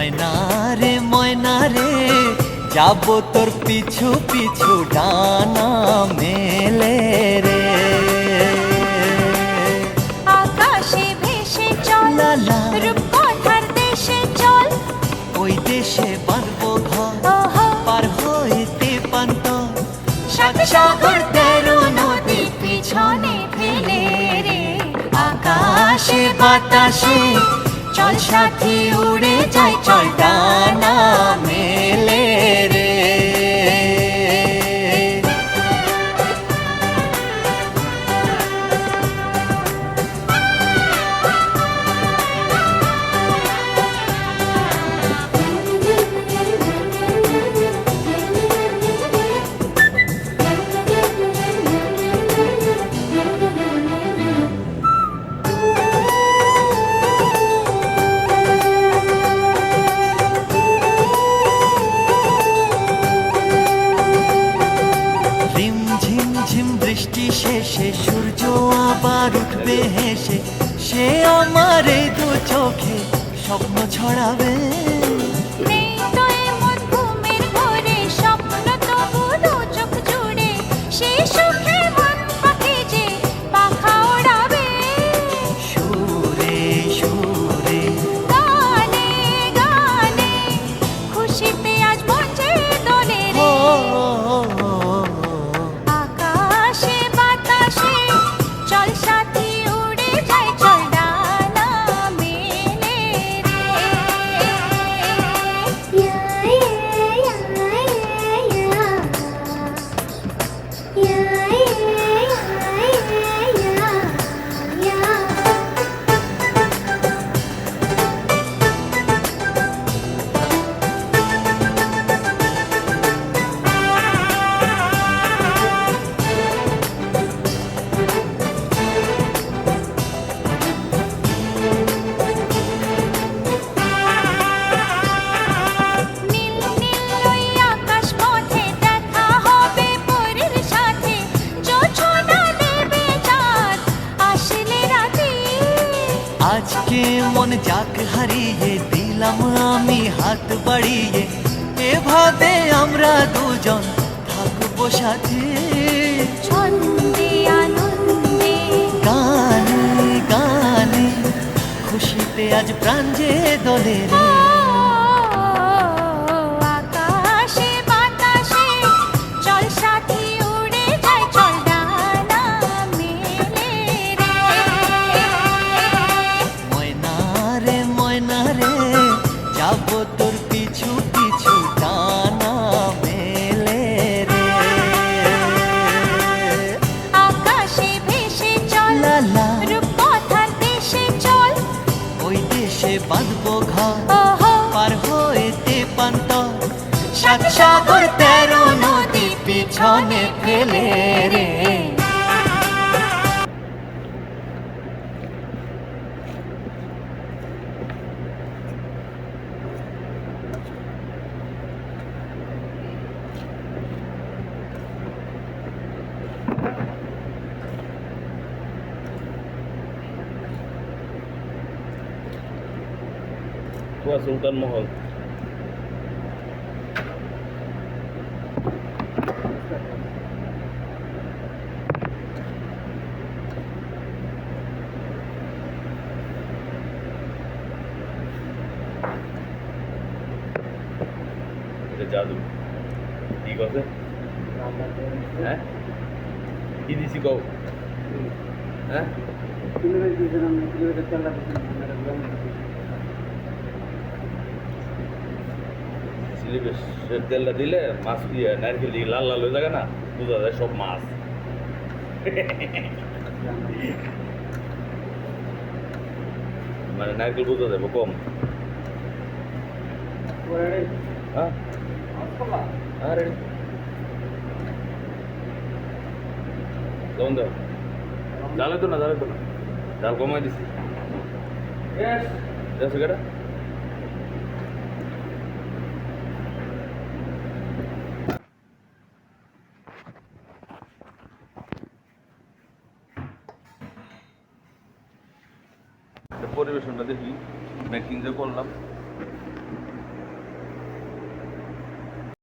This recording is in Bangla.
ময়না রে যাব তোর পিছু পিছু ডানা মেলে রে। আকাশে ভেসে চল লালা রূপকথার দেশে চল, ওই দেশে বাঁধবো ঘর ওহো পার হইতে পান্ত। সাত সাগর তেরো নদী পিছনে ফেলে রে। আকাশে বাতাসে চল সাথী উড়ে যাই চল ডানা মেলে রে। বৃষ্টি শেষে সূর্য আবার উঠবে হেসে, সে আমার এই দু চোখে স্বপ্ন ছড়াবে। নেই তো এমন ঘুমের ঘোরে স্বপ্ন তবু দু চোখ জুড়ে, সেই সুখে মন পাখি যে পাখা ওড়াবে। সুরে সুরে গানে গানে খুশিতে আজ মঞ্চে দোলে রে। আকাশে বাতাসে চল সাথী উড়ে যাই চল ডানা মেলে রে। নীল নীল ওই আকাশ পথে দেখা হবে পরীর সাথে, জোছনা দেবে চাঁদ আসলে রাতে। আজকে মন যাক হারিয়ে দিলাম আমি হাত বাড়িয়ে, এভাবে আমরা দুজন থাকবো সাথে। ছন্দে আনন্দে গানে গানে খুশিতে আজ প্রাণ যে দোলে রে। আকাশে বাতাসে চল সাথী উড়ে যাই চল ডানা মেলে রে। ময়না রে যাব তোর পিছু পিছু ডানা মেলে রে। আকাশে ভেসে চল লালা রূপকথার দেশে চল, ওই দেশে বাঁধবো ঘর ওহো পার হইতে পান্ত। সাত সাগর তেরো নদী পিছনে ফেলে রে। সুলতান মহল জাদু ঠিক আছে। হ্যাঁ কি দিছি কও? হ্যাঁ স্লিপের তেলটা দিলে মাছ দিয়ে নারকেল দিয়ে লাল লাল হয়ে যাবে না, বোঝা যায় সব মাছ। মানে নারকেল বোঝা যাবে কম। হ্যাঁ আরে লবণ দাও, জ্বালে তো না জাল কমাই দিছি। দেখছো কেটা পরিবেশনটা দেখি মেকিং যে করলাম